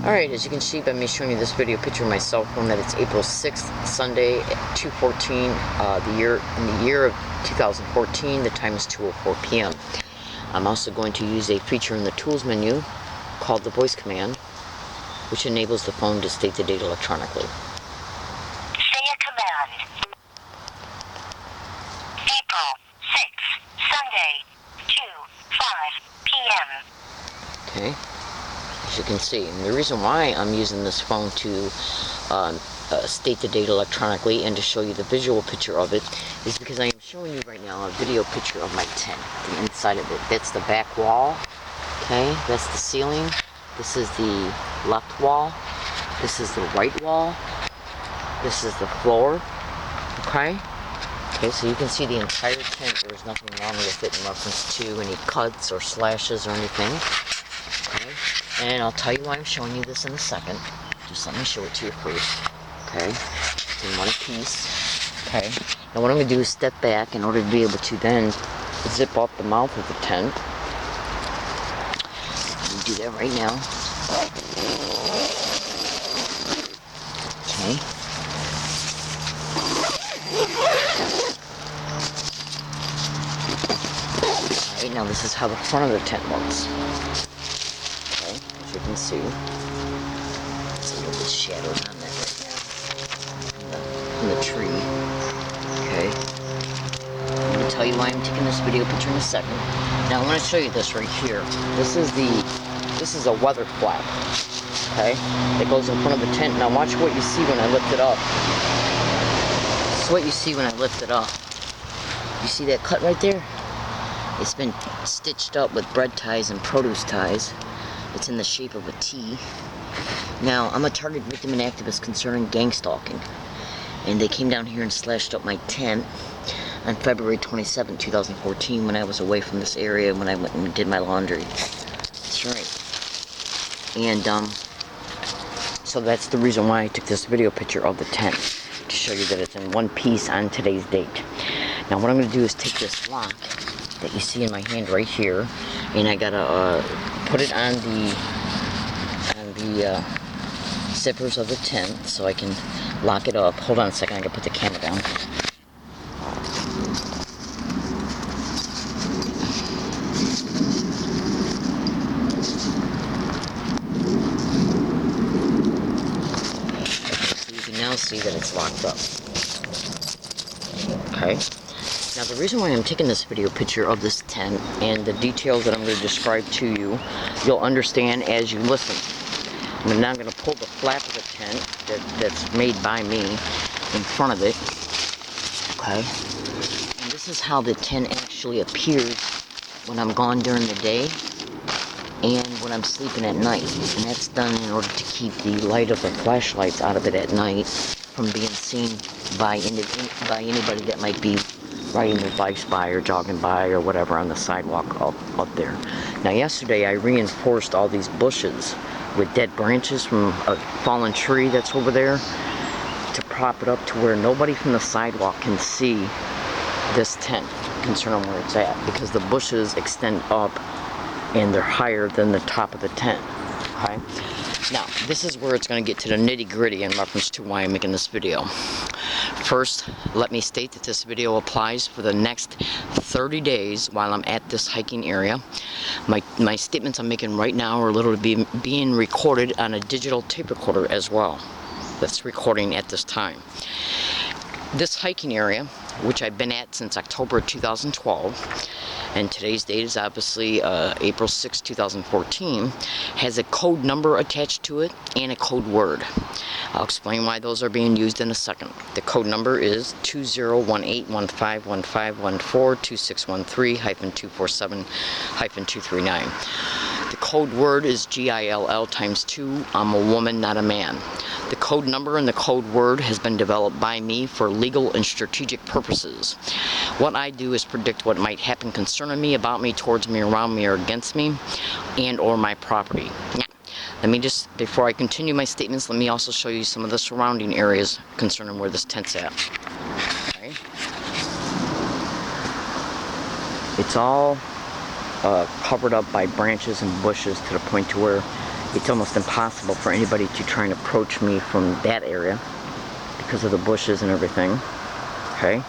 Alright, as you can see by me showing you this video picture of my cell phone, that it's April 6th, Sunday at 2:14, in the year of 2014, the time is 2:04 p.m. I'm also going to use a feature in the tools menu called the voice command, which enables the phone to state the date electronically. Say a command. April 6th, Sunday, 2:05 p.m. Okay, as you can see, and the reason why I'm using this phone to state the date electronically and to show you the visual picture of it is because I am showing you right now a video picture of my tent, the inside of it. That's the back wall, okay, that's the ceiling, this is the left wall, this is the right wall, this is the floor, okay? Okay, so you can see the entire tent. There's nothing wrong with it in reference to any cuts or slashes or anything. Okay, and I'll tell you why I'm showing you this in a second. Just let me show it to you first. Okay, it's in one piece. Okay, now what I'm going to do is step back in order to be able to then zip up the mouth of the tent. Let me do that right now. Okay. Alright, now this is how the front of the tent looks. Okay, as you can see, it's a little bit shadowed on that right now, from the tree. Okay, I'm going to tell you why I'm taking this video picture in a second. Now I want to show you this right here. This is a weather flap, okay, that goes in front of the tent. Now watch what you see when I lift it up. This is what you see when I lift it up. You see that cut right there? It's been stitched up with bread ties and produce ties. It's in the shape of a T. Now, I'm a target victim and activist concerning gang stalking. And they came down here and slashed up my tent on February 27, 2014, when I was away from this area, when I went and did my laundry. That's right. And, so that's the reason why I took this video picture of the tent, to show you that it's in one piece on today's date. Now, what I'm going to do is take this lock that you see in my hand right here, and I gotta put it on the zippers of the tent so I can lock it up. Hold on a second, I gotta put the camera down. So you can now see that it's locked up. Okay. Now the reason why I'm taking this video picture of this tent and the details that I'm going to describe to you, you'll understand as you listen. I'm now going to pull the flap of the tent that's made by me in front of it. Okay. And this is how the tent actually appears when I'm gone during the day and when I'm sleeping at night. And that's done in order to keep the light of the flashlights out of it at night from being seen by anybody that might be riding their bikes by or jogging by or whatever on the sidewalk up there. Now yesterday I reinforced all these bushes with dead branches from a fallen tree that's over there to prop it up to where nobody from the sidewalk can see this tent concerning where it's at, because the bushes extend up and they're higher than the top of the tent. Okay? Now, this is where it's going to get to the nitty-gritty in reference to why I'm making this video. First, let me state that this video applies for the next 30 days while I'm at this hiking area. My statements I'm making right now are literally being recorded on a digital tape recorder as well. That's recording at this time. This hiking area, which I've been at since October 2012, and today's date is obviously April 6, 2014, has a code number attached to it and a code word. I'll explain why those are being used in a second. The code number is 2018151514-2613-247-239. The code word is GILL times 2. I'm a woman, not a man. The code number and the code word has been developed by me for legal and strategic purposes. What I do is predict what might happen concerning me, about me, towards me, around me, or against me, and or my property. Let me just, before I continue my statements, let me also show you some of the surrounding areas concerning where this tent's at. Okay. It's all covered up by branches and bushes to the point to where it's almost impossible for anybody to try and approach me from that area because of the bushes and everything. Okay?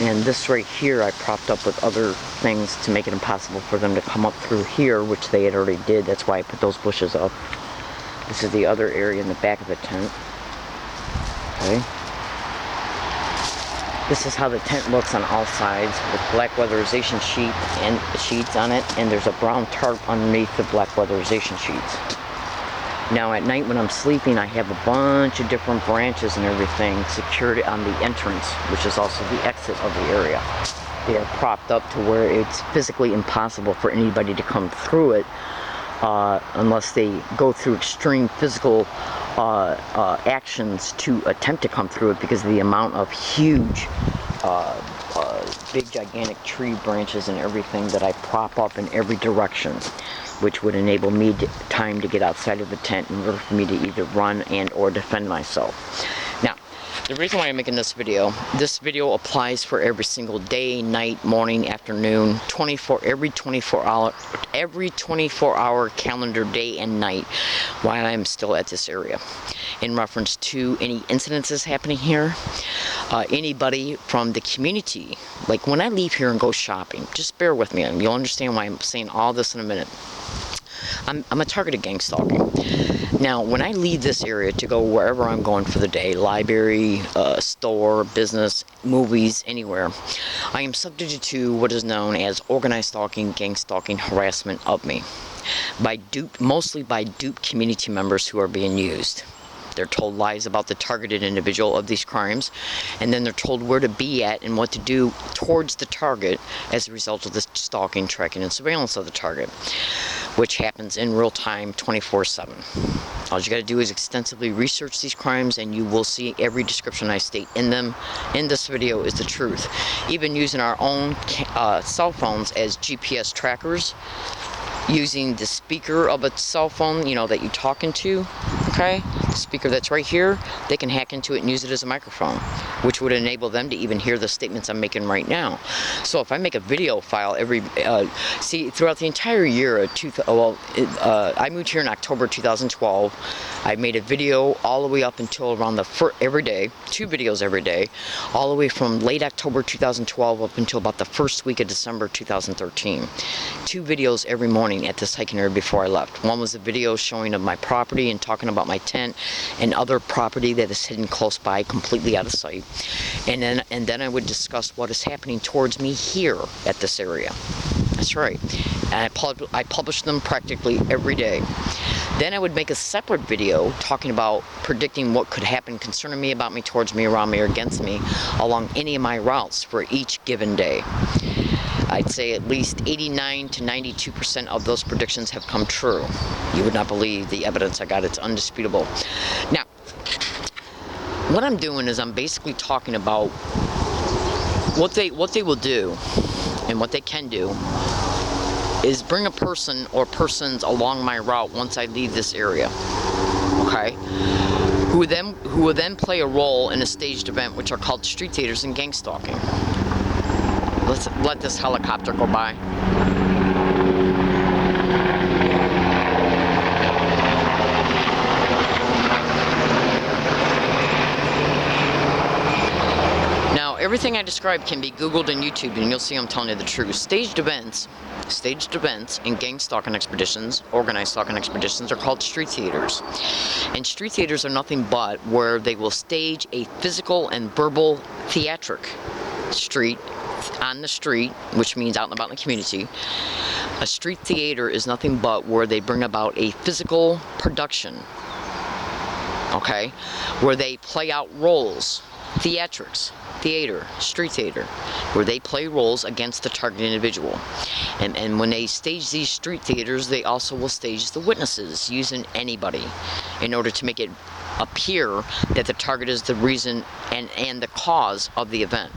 And this right here I propped up with other things to make it impossible for them to come up through here, which they had already did. That's why I put those bushes up. This is the other area in the back of the tent. Okay? This is how the tent looks on all sides, with black weatherization sheets on it, and there's a brown tarp underneath the black weatherization sheets. Now at night when I'm sleeping, I have a bunch of different branches and everything secured on the entrance, which is also the exit of the area. They are propped up to where it's physically impossible for anybody to come through it unless they go through extreme physical actions to attempt to come through it because of the amount of huge, big gigantic tree branches and everything that I prop up in every direction, which would enable me time to get outside of the tent in order for me to either run and or defend myself. Now, the reason why I'm making this video applies for every single day, night, morning, afternoon, every 24 hour calendar day and night while I'm still at this area. In reference to any incidences happening here, anybody from the community, like when I leave here and go shopping, just bear with me and you'll understand why I'm saying all this in a minute. I'm a target of gang stalking. Now, when I leave this area to go wherever I'm going for the day, library, store, business, movies, anywhere, I am subjected to what is known as organized stalking, gang stalking, harassment of me, mostly by duped community members who are being used. They're told lies about the targeted individual of these crimes, and then they're told where to be at and what to do towards the target as a result of the stalking, tracking, and surveillance of the target, which happens in real time 24/7. All you got to do is extensively research these crimes and you will see every description I state in them in this video is the truth. Even using our own cell phones as GPS trackers, using the speaker of a cell phone, you know, that you're talking to, okay? The speaker that's right here, they can hack into it and use it as a microphone, which would enable them to even hear the statements I'm making right now. So if I make a video file throughout the entire year of I moved here in October 2012. I made a video all the way up until around every day, 2 videos every day, all the way from late October 2012 up until about the first week of December 2013. 2 videos every morning at this hiking area before I left. One was a video showing of my property and talking about my tent and other property that is hidden close by, completely out of sight. And then I would discuss what is happening towards me here at this area. That's right. And I published them practically every day. Then I would make a separate video talking about predicting what could happen concerning me, about me, towards me, around me, or against me along any of my routes for each given day. I'd say at least 89 to 92% of those predictions have come true. You would not believe the evidence I got. It's undisputable. Now, what I'm doing is I'm basically talking about what they will do and what they can do is bring a person or persons along my route once I leave this area, okay? Who will then play a role in a staged event, which are called street theaters and gang stalking. Let's let this helicopter go by. Now, everything I described can be Googled and YouTubed, and you'll see I'm telling you the truth. Staged events and gang stalking expeditions, organized stalking expeditions, are called street theaters. And street theaters are nothing but where they will stage a physical and verbal theatric on the street, which means out and about in the community. A street theater is nothing but where they bring about a physical production, okay, where they play out roles, theatrics, theater, street theater, where they play roles against the target individual. And when they stage these street theaters, they also will stage the witnesses using anybody in order to make it appear that the target is the reason and the cause of the event.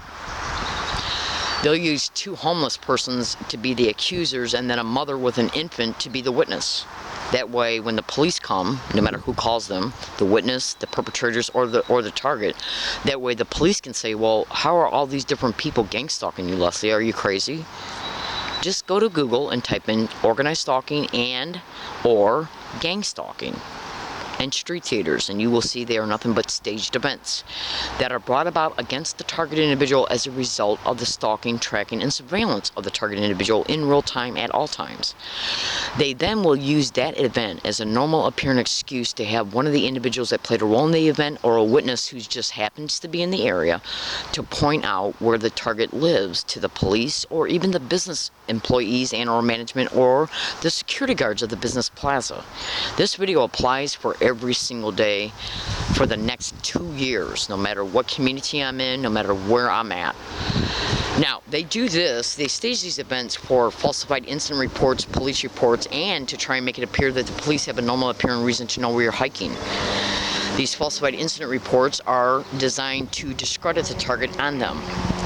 They'll use 2 homeless persons to be the accusers and then a mother with an infant to be the witness. That way, when the police come, no matter who calls them, the witness, the perpetrators, or the target, that way the police can say, well, how are all these different people gang stalking you, Leslie? Are you crazy? Just go to Google and type in organized stalking and or gang stalking and street theaters, and you will see they are nothing but staged events that are brought about against the targeted individual as a result of the stalking, tracking, and surveillance of the targeted individual in real time at all times. They then will use that event as a normal appearing excuse to have one of the individuals that played a role in the event or a witness who just happens to be in the area to point out where the target lives to the police or even the business employees and or management or the security guards of the business plaza. This video applies for every single day for the next 2 years, no matter what community I'm in, no matter where I'm at. Now, they do this, they stage these events for falsified incident reports, police reports, and to try and make it appear that the police have a normal appearing reason to know where you're hiking. These falsified incident reports are designed to discredit the target on them,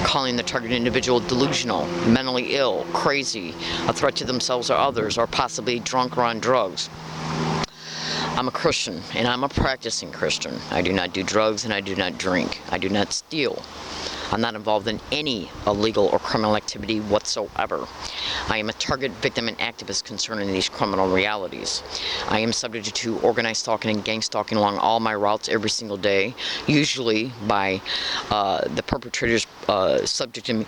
calling the targeted individual delusional, mentally ill, crazy, a threat to themselves or others, or possibly drunk or on drugs. I'm a Christian, and I'm a practicing Christian. I do not do drugs, and I do not drink. I do not steal. I'm not involved in any illegal or criminal activity whatsoever. I am a target, victim, and activist concerning these criminal realities. I am subject to organized stalking and gang stalking along all my routes every single day, usually by the perpetrators subjecting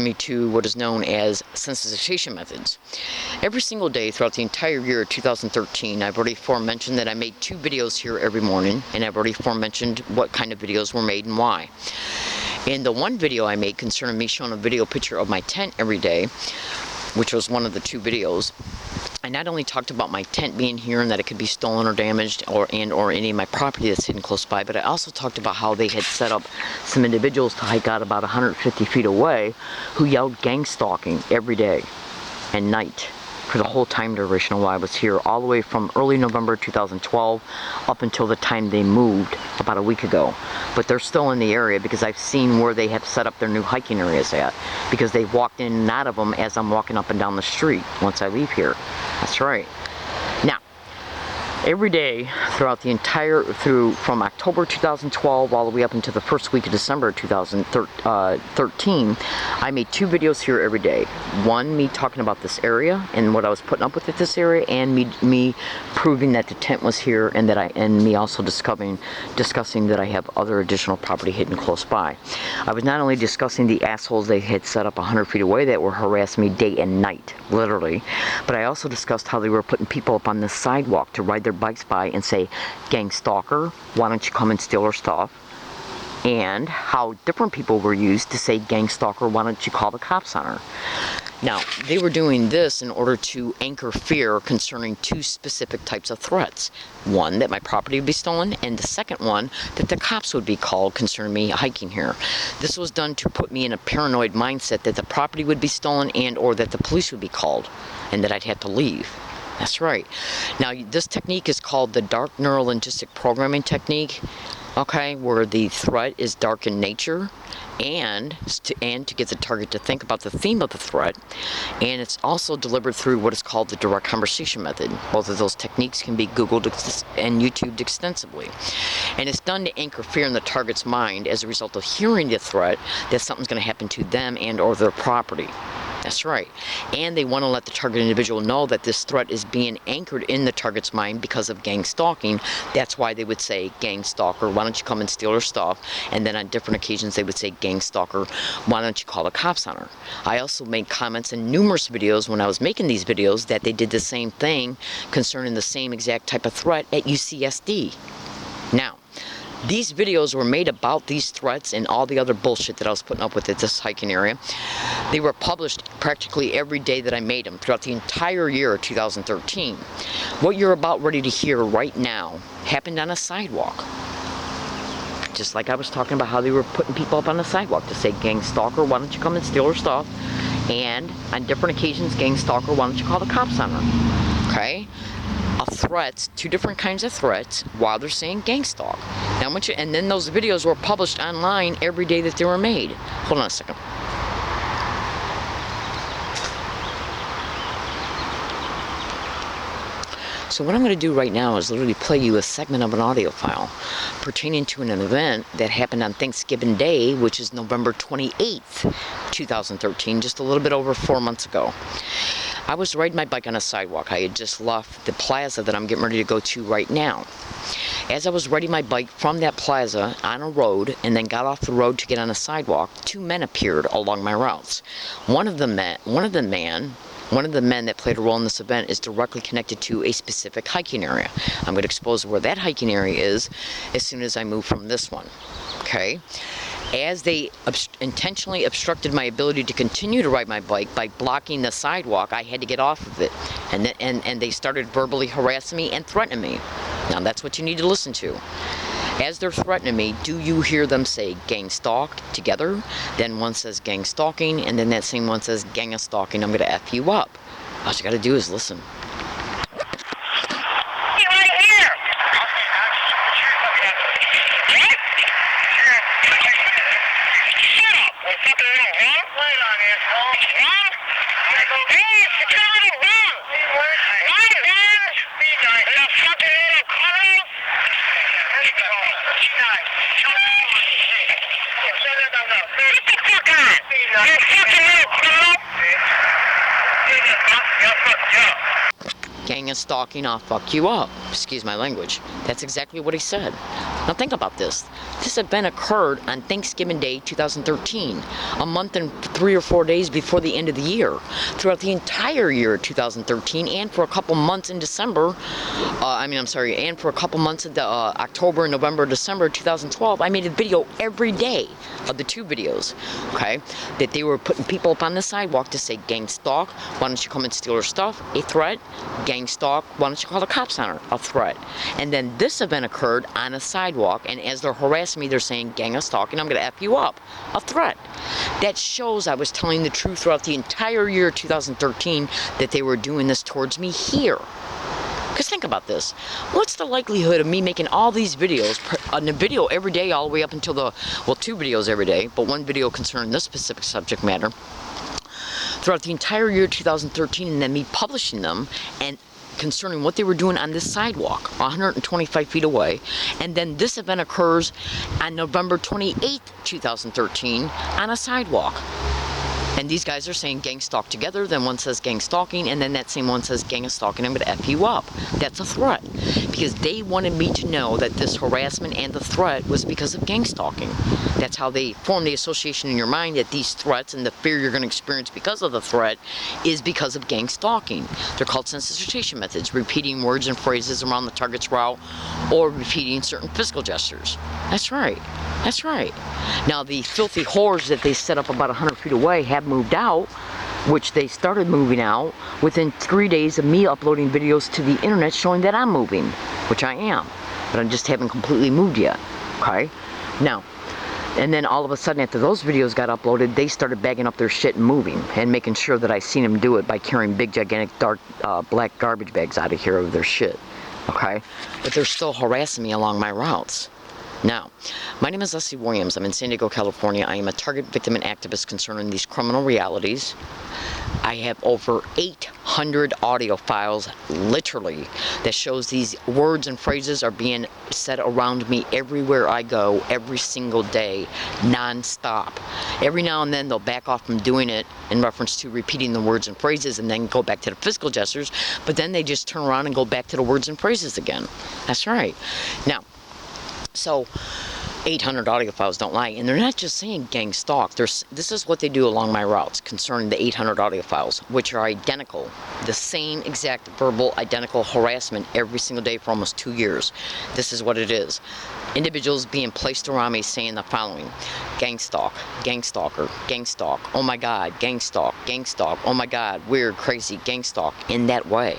me to what is known as sensitization methods. Every single day throughout the entire year of 2013, I've already aforementioned that I made 2 videos here every morning, and I've already aforementioned what kind of videos were made and why. In the one video I made concerning me showing a video picture of my tent every day, which was one of the 2 videos, I not only talked about my tent being here and that it could be stolen or damaged or any of my property that's hidden close by, but I also talked about how they had set up some individuals to hike out about 150 feet away who yelled gang stalking every day and night for the whole time duration while I was here, all the way from early November 2012 up until the time they moved about a week ago. But they're still in the area because I've seen where they have set up their new hiking areas at, because they've walked in and out of them as I'm walking up and down the street once I leave here. That's right. Now, every day throughout the from October 2012 all the way up into the first week of December 2013, I made 2 videos here every day. One, me talking about this area and what I was putting up with at this area, and me proving that the tent was here, and me also discussing that I have other additional property hidden close by. I was not only discussing the assholes they had set up 100 feet away that were harassing me day and night, literally, but I also discussed how they were putting people up on the sidewalk to ride their bikes by and say, gang stalker, why don't you come and steal our stuff? And how different people were used to say, gang stalker, why don't you call the cops on her? Now, they were doing this in order to anchor fear concerning 2 specific types of threats. One, that my property would be stolen, and the second one, that the cops would be called concerning me hiking here. This was done to put me in a paranoid mindset that the property would be stolen and or that the police would be called and that I'd have to leave. That's right. Now, this technique is called the dark neurolinguistic programming technique, okay, where the threat is dark in nature, and to get the target to think about the theme of the threat, and it's also delivered through what is called the direct conversation method. Both of those techniques can be Googled and YouTubed extensively, and it's done to anchor fear in the target's mind as a result of hearing the threat that something's going to happen to them and or their property. That's right. And they want to let the target individual know that this threat is being anchored in the target's mind because of gang stalking. That's why they would say, gang stalker, why don't you come and steal her stuff? And then on different occasions they would say, gang stalker, why don't you call the cops on her? I also made comments in numerous videos when I was making these videos that they did the same thing concerning the same exact type of threat at UCSD. Now, these videos were made about these threats and all the other bullshit that I was putting up with at this hiking area. They were published practically every day that I made them throughout the entire year of 2013. What you're about ready to hear right now happened on a sidewalk. Just like I was talking about how they were putting people up on the sidewalk to say, gang stalker, why don't you come and steal her stuff? And on different occasions, gang stalker, why don't you call the cops on her? Okay? Threats, 2 different kinds of threats while they're saying gang stalk. Now, and then those videos were published online every day that they were made. Hold on a second. So what I'm going to do right now is literally play you a segment of an audio file pertaining to an event that happened on Thanksgiving Day, which is November 28th, 2013, just a little bit over 4 months ago. I was riding my bike on a sidewalk. I had just left the plaza that I'm getting ready to go to right now. As I was riding my bike from that plaza on a road and then got off the road to get on a sidewalk, two men appeared along my routes. One of the men that played a role in this event is directly connected to a specific hiking area. I'm going to expose where that hiking area is as soon as I move from this one. Okay? As they intentionally obstructed my ability to continue to ride my bike by blocking the sidewalk, I had to get off of it. And they started verbally harassing me and threatening me. Now that's what you need to listen to. As they're threatening me, do you hear them say gang stalk together? Then one says gang stalking, and then that same one says gang of stalking. I'm going to F you up. All you got to do is listen. Gang of stalking, I'll fuck you up. Excuse my language. That's exactly what he said. Now think about this. This event occurred on Thanksgiving Day 2013, a month and 3 or 4 days before the end of the year. Throughout the entire year of 2013 and for a couple months in December, and for a couple months in October, November, December 2012, I made a video every day of the two videos, okay, that they were putting people up on the sidewalk to say gang stalk, why don't you come and steal our stuff, a threat, gang stalk, why don't you call the cops on her, a threat. And then this event occurred on a sidewalk, and as they're harassing me, they're saying gang of stalking, I'm going to F you up, a threat. That shows I was telling the truth throughout the entire year of 2013 that they were doing this towards me here. Because think about this. What's the likelihood of me making all these videos, a video every day all the way up until two videos every day, but one video concerning this specific subject matter, throughout the entire year 2013, and then me publishing them and concerning what they were doing on this sidewalk 125 feet away, and then this event occurs on November 28th, 2013 on a sidewalk. And these guys are saying gang stalk together, then one says gang stalking, and then that same one says gang of stalking, I'm going to F you up. That's a threat. Because they wanted me to know that this harassment and the threat was because of gang stalking. That's how they form the association in your mind that these threats and the fear you're going to experience because of the threat is because of gang stalking. They're called sensitization methods, repeating words and phrases around the target's route or repeating certain physical gestures. That's right. That's right. Now, the filthy whores that they set up about 100 feet away have moved out, which they started moving out within 3 days of me uploading videos to the internet showing that I'm moving, which I am, but I just haven't completely moved yet, okay? Now, and then all of a sudden after those videos got uploaded, they started bagging up their shit and moving and making sure that I seen them do it by carrying big, gigantic, dark, black garbage bags out of here of their shit, okay? But they're still harassing me along my routes. Now, my name is Leslie Williams. I'm in San Diego, California. I am a target victim and activist concerning these criminal realities. I have over 800 audio files, literally, that shows these words and phrases are being said around me everywhere I go, every single day, non-stop. Every now and then they'll back off from doing it in reference to repeating the words and phrases and then go back to the physical gestures, but then they just turn around and go back to the words and phrases again. That's right. Now, so 800 audio files don't lie, and they're not just saying gang stalk. This is what they do along my routes concerning the 800 audio files, which are identical, the same exact verbal identical harassment every single day for almost 2 years. This is what it is. Individuals being placed around me saying the following: gang stalk, gang stalker, gang stalk, oh my god, gang stalk, oh my god, weird, crazy, gang stalk, in that way.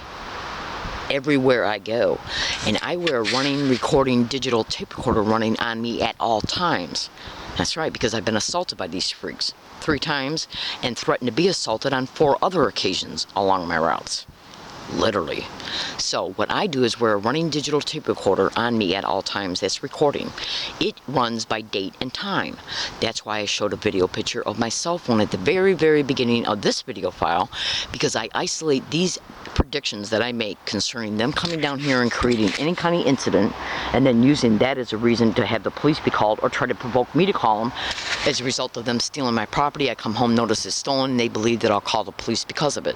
Everywhere I go, and I wear a running recording digital tape recorder running on me at all times. That's right, because I've been assaulted by these freaks 3 times and threatened to be assaulted on 4 other occasions along my routes. Literally. So what I do is wear a running digital tape recorder on me at all times that's recording. It runs by date and time. That's why I showed a video picture of my cell phone at the very, very beginning of this video file, because I isolate these predictions that I make concerning them coming down here and creating any kind of incident, and then using that as a reason to have the police be called or try to provoke me to call them as a result of them stealing my property. I come home, notice it's stolen, and they believe that I'll call the police because of it.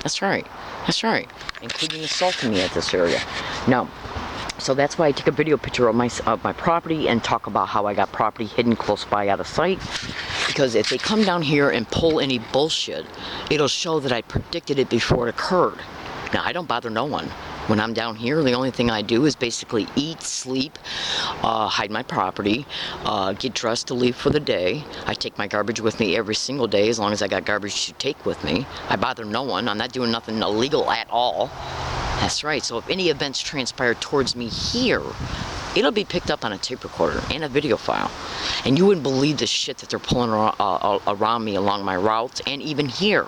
That's right. That's right. Including assaulting me at this area. Now, so that's why I take a video picture of my property and talk about how I got property hidden close by out of sight. Because if they come down here and pull any bullshit, it'll show that I predicted it before it occurred. Now, I don't bother no one. When I'm down here, the only thing I do is basically eat, sleep, hide my property, get dressed to leave for the day. I take my garbage with me every single day as long as I got garbage to take with me. I bother no one. I'm not doing nothing illegal at all. That's right. So if any events transpire towards me here, it'll be picked up on a tape recorder and a video file. And you wouldn't believe the shit that they're pulling around me along my routes and even here,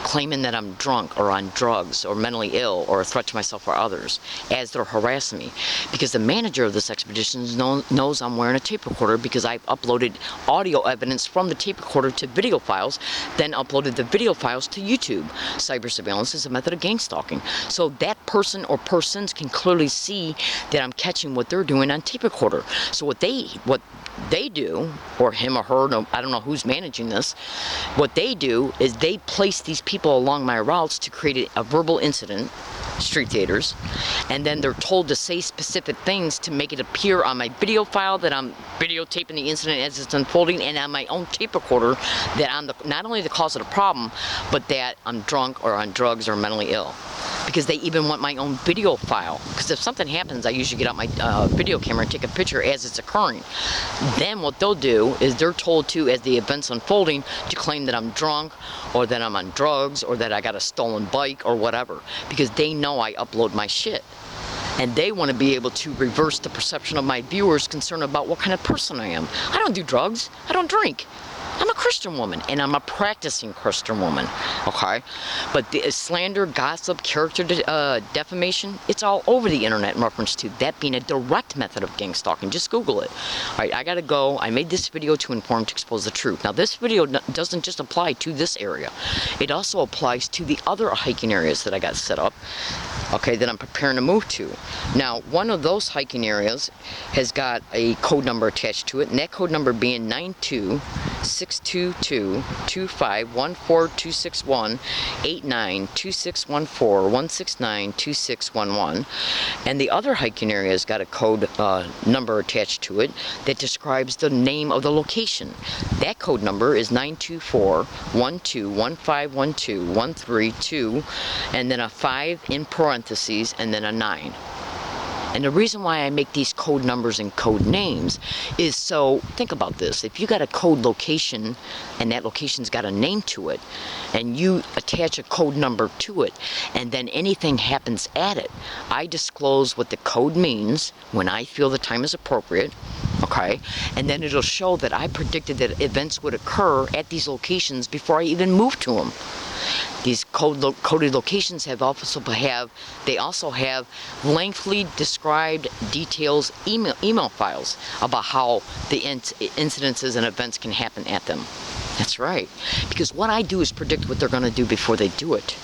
claiming that I'm drunk or on drugs or mentally ill or a threat to myself or others as they're harassing me. Because the manager of this expedition knows I'm wearing a tape recorder because I've uploaded audio evidence from the tape recorder to video files, then uploaded the video files to YouTube. Cyber surveillance is a method of gang stalking. So that person or persons can clearly see that I'm catching what they're doing on tape recorder. So what they do, or him or her, no, I don't know who's managing this, what they do is they place these people along my routes to create a verbal incident, street theaters, and then they're told to say specific things to make it appear on my video file that I'm videotaping the incident as it's unfolding, and on my own tape recorder that I'm not only the cause of the problem, but that I'm drunk or on drugs or mentally ill. Because they even want my own video file. Because if something happens, I usually get out my video camera and take a picture as it's occurring. Then what they'll do is they're told to, as the event's unfolding, to claim that I'm drunk, or that I'm on drugs, or that I got a stolen bike, or whatever. Because they know I upload my shit. And they want to be able to reverse the perception of my viewers concerned about what kind of person I am. I don't do drugs. I don't drink. I'm a Christian woman, and I'm a practicing Christian woman, okay? But the slander, gossip, character defamation, it's all over the internet in reference to that being a direct method of gang stalking. Just Google it. All right, I gotta go. I made this video to inform, to expose the truth. Now, this video doesn't just apply to this area. It also applies to the other hiking areas that I got set up, okay, that I'm preparing to move to. Now, one of those hiking areas has got a code number attached to it, and that code number being 9262225142614 and the other hiking area has got a code number attached to it that describes the name of the location. That code number is 924-121512-132 and then a 5 in parentheses and then a 9. And the reason why I make these code numbers and code names is so, think about this, if you got a code location and that location's got a name to it, and you attach a code number to it, and then anything happens at it, I disclose what the code means when I feel the time is appropriate, okay, and then it'll show that I predicted that events would occur at these locations before I even moved to them. These coded locations also have lengthily described details, email files about how the incidences and events can happen at them. That's right. Because what I do is predict what they're going to do before they do it.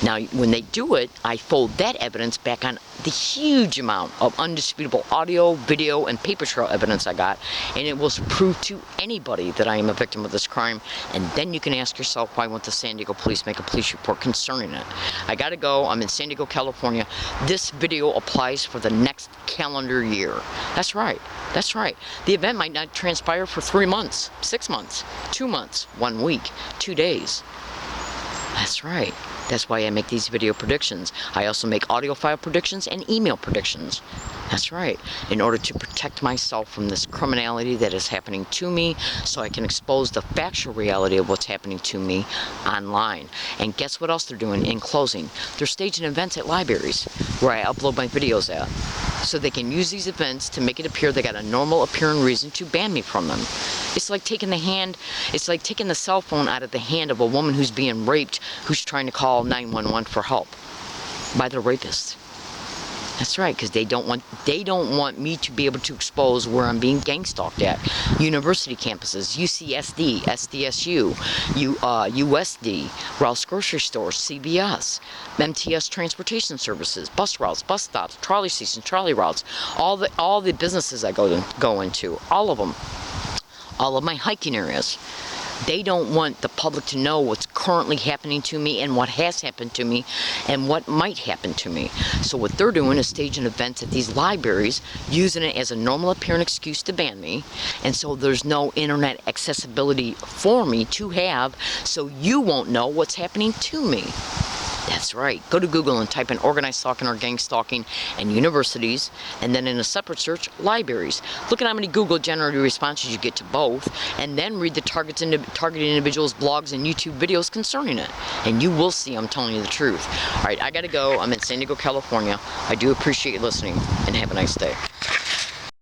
Now, when they do it, I fold that evidence back on the huge amount of undisputable audio, video, and paper trail evidence I got, and it will prove to anybody that I am a victim of this crime, and then you can ask yourself, why won't the San Diego police make a police report concerning it? I gotta go. I'm in San Diego, California. This video applies for the next calendar year. That's right. That's right. The event might not transpire for 3 months, 6 months, 2 months, 1 week, 2 days. That's right. That's why I make these video predictions. I also make audio file predictions and email predictions. That's right. In order to protect myself from this criminality that is happening to me, so I can expose the factual reality of what's happening to me online. And guess what else they're doing in closing? They're staging events at libraries where I upload my videos at. So they can use these events to make it appear they got a normal appearing reason to ban me from them. It's like taking the cell phone out of the hand of a woman who's being raped, who's trying to call 911 for help by the rapist. That's right, because they don't want me to be able to expose where I'm being gang stalked at. University campuses, UCSD, SDSU, USD, Rouse Grocery Stores, CBS, MTS Transportation Services, bus routes, bus stops, trolley stations, trolley routes, all the businesses I go into, all of them, all of my hiking areas. They don't want the public to know what's currently happening to me and what has happened to me and what might happen to me. So what they're doing is staging events at these libraries, using it as a normal apparent excuse to ban me. And so there's no internet accessibility for me to have, so you won't know what's happening to me. That's right. Go to Google and type in organized stalking or gang stalking and universities, and then in a separate search, libraries. Look at how many Google generated responses you get to both, and then read the targeted individuals' blogs and YouTube videos concerning it. And you will see I'm telling you the truth. All right, I gotta go. I'm in San Diego, California. I do appreciate you listening, and have a nice day.